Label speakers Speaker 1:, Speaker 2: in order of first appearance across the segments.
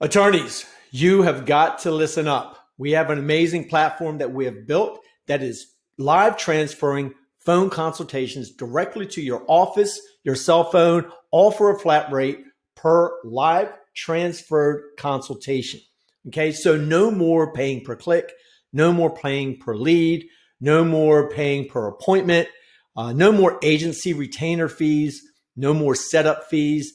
Speaker 1: Attorneys, you have got to listen up. We have an amazing platform that we have built that is live transferring phone consultations directly to your office, your cell phone, all for a flat rate per live transferred consultation. Okay, so no more paying per click, no more paying per lead, no more paying per appointment, no more agency retainer fees, no more setup fees,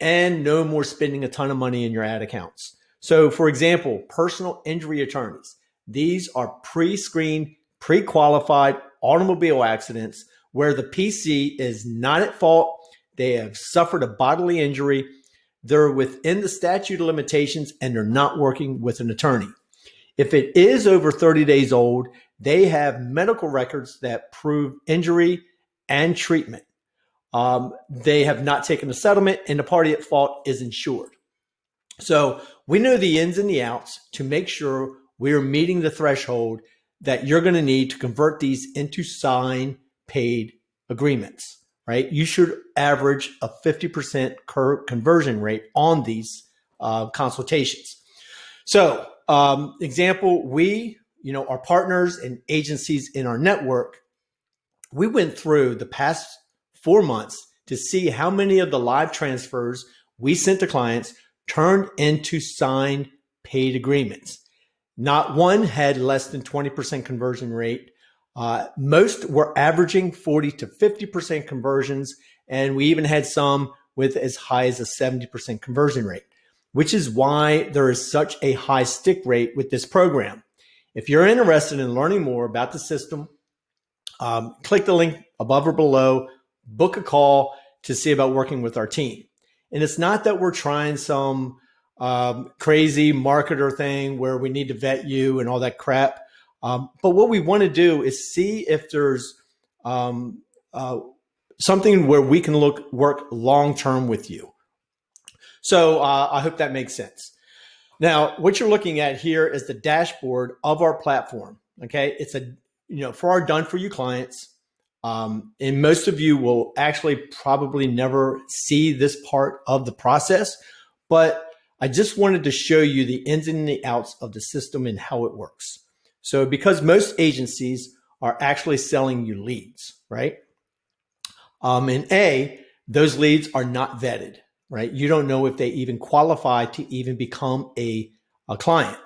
Speaker 1: and no more spending a ton of money in your ad accounts. So for example, personal injury attorneys, these are pre-screened, pre-qualified automobile accidents where the PC is not at fault. They have suffered a bodily injury. They're within the statute of limitations and they're not working with an attorney. If it is over 30 days old, they have medical records that prove injury and treatment. They have not taken a settlement and the party at fault is insured. So we know the ins and the outs to make sure we're meeting the threshold that you're going to need to convert these into signed paid agreements, right? You should average a 50% conversion rate on these consultations. So example, our partners and agencies in our network, we went through the past 4 months to see how many of the live transfers we sent to clients turned into signed paid agreements. Not one had less than 20% conversion rate. Most were averaging 40 to 50% conversions, and we even had some with as high as a 70% conversion rate, which is why there is such a high stick rate with this program. If you're interested in learning more about the system, click the link above or below, book a call to see about working with our team. And it's not that we're trying some crazy marketer thing where we need to vet you and all that crap. But what we want to do is see if there's something where we can work long-term with you. So I hope that makes sense. Now, what you're looking at here is the dashboard of our platform. Okay, it's for our done-for-you clients. And most of you will actually probably never see this part of the process, but I just wanted to show you the ins and the outs of the system and how it works. So because most agencies are actually selling you leads, right? And those leads are not vetted, right? You don't know if they even qualify to even become a client,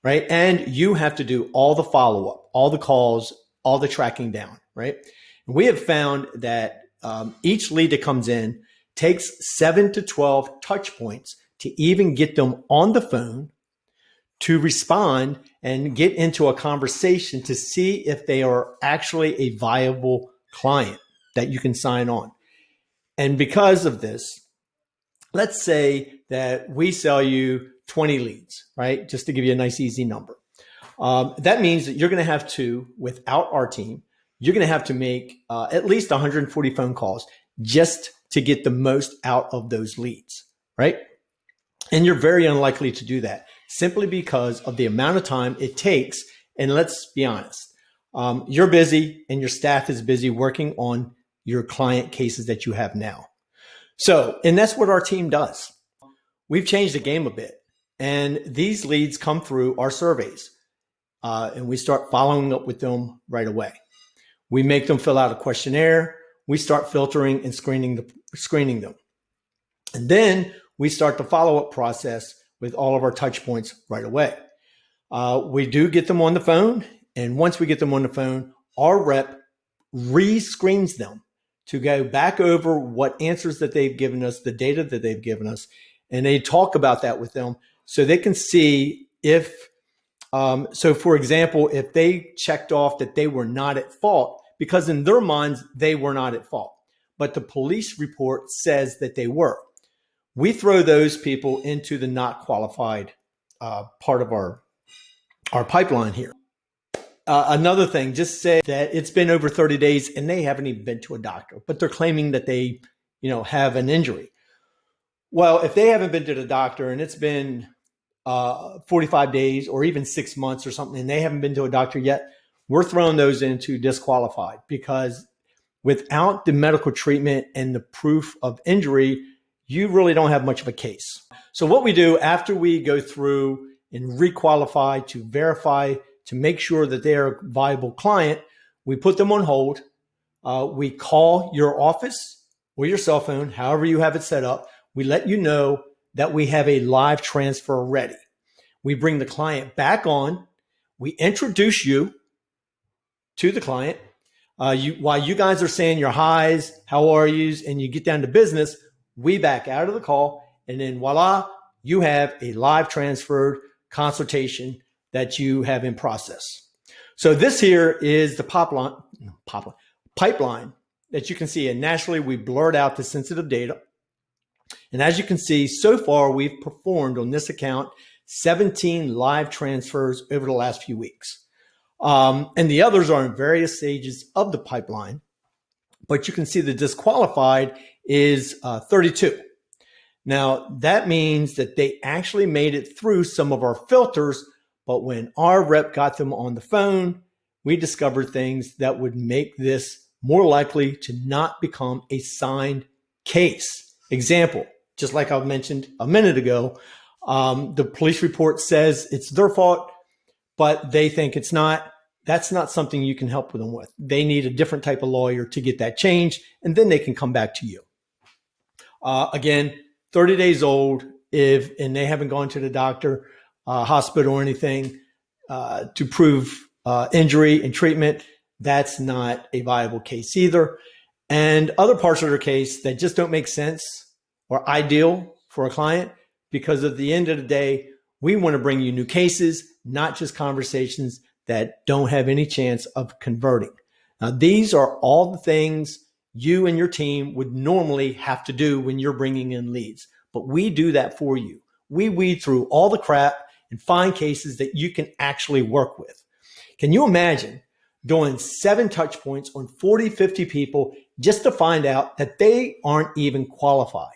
Speaker 1: right? And you have to do all the follow-up, all the calls, all the tracking down, right? We have found that each lead that comes in takes 7 to 12 touch points to even get them on the phone to respond and get into a conversation to see if they are actually a viable client that you can sign on. And because of this, let's say that we sell you 20 leads, right? Just to give you a nice, easy number. That means that you're going to have to, without our team, you're going to have to make at least 140 phone calls just to get the most out of those leads, right? And you're very unlikely to do that simply because of the amount of time it takes. And let's be honest, you're busy and your staff is busy working on your client cases that you have now. So, and that's what our team does. We've changed the game a bit, and these leads come through our surveys, and we start following up with them right away. We make them fill out a questionnaire. We start filtering and screening them. And then we start the follow-up process with all of our touch points right away. We do get them on the phone. And once we get them on the phone, our rep re-screens them to go back over what answers that they've given us, the data that they've given us. And they talk about that with them so they can see if, so for example, if they checked off that they were not at fault, because in their minds, they were not at fault, but the police report says that they were. We throw those people into the not qualified part of our pipeline here. Another thing, just say that it's been over 30 days and they haven't even been to a doctor, but they're claiming that they, have an injury. Well, if they haven't been to the doctor and it's been 45 days or even 6 months or something, and they haven't been to a doctor yet, we're throwing those into disqualified, because without the medical treatment and the proof of injury, you really don't have much of a case. So what we do after we go through and requalify to verify, to make sure that they're a viable client, we put them on hold. We call your office or your cell phone, however you have it set up. We let you know that we have a live transfer ready. We bring the client back on. We introduce you to the client. While you guys are saying your highs, how are yous, and you get down to business, we back out of the call, and then voila, you have a live transferred consultation that you have in process. So this here is the pipeline that you can see. And naturally, we blurred out the sensitive data. And as you can see, so far, we've performed on this account 17 live transfers over the last few weeks. And the others are in various stages of the pipeline. But you can see the disqualified is 32. Now, that means that they actually made it through some of our filters, but when our rep got them on the phone, we discovered things that would make this more likely to not become a signed case. Example, just like I mentioned a minute ago, the police report says it's their fault, but they think it's not. That's not something you can help them with. They need a different type of lawyer to get that changed, and then they can come back to you. Again, 30 days old, and they haven't gone to the doctor, hospital, or anything to prove injury and treatment, that's not a viable case either. And other parts of their case that just don't make sense or ideal for a client, because at the end of the day, we want to bring you new cases, not just conversations that don't have any chance of converting. Now, these are all the things you and your team would normally have to do when you're bringing in leads, but we do that for you. We weed through all the crap and find cases that you can actually work with. Can you imagine doing 7 touch points on 40, 50 people just to find out that they aren't even qualified,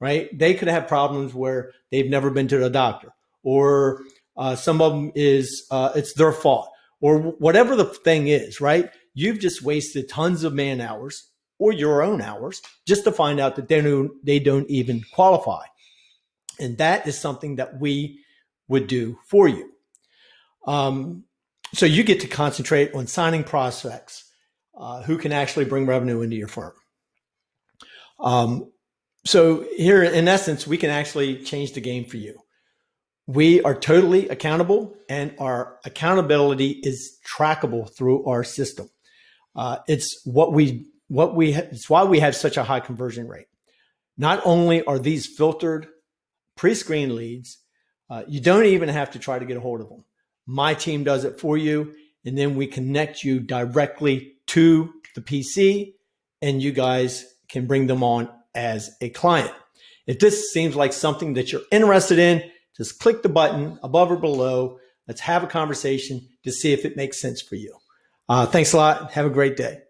Speaker 1: right? They could have problems where they've never been to the doctor, or some of them is it's their fault, or whatever the thing is, right? You've just wasted tons of man hours or your own hours just to find out that they don't even qualify. And that is something that we would do for you. So you get to concentrate on signing prospects who can actually bring revenue into your firm. So here, in essence, we can actually change the game for you. We are totally accountable, and our accountability is trackable through our system. It's why we have such a high conversion rate. Not only are these filtered, pre-screened leads, you don't even have to try to get a hold of them. My team does it for you, and then we connect you directly to the PC, and you guys can bring them on as a client. If this seems like something that you're interested in, just click the button above or below. Let's have a conversation to see if it makes sense for you. Thanks a lot. Have a great day.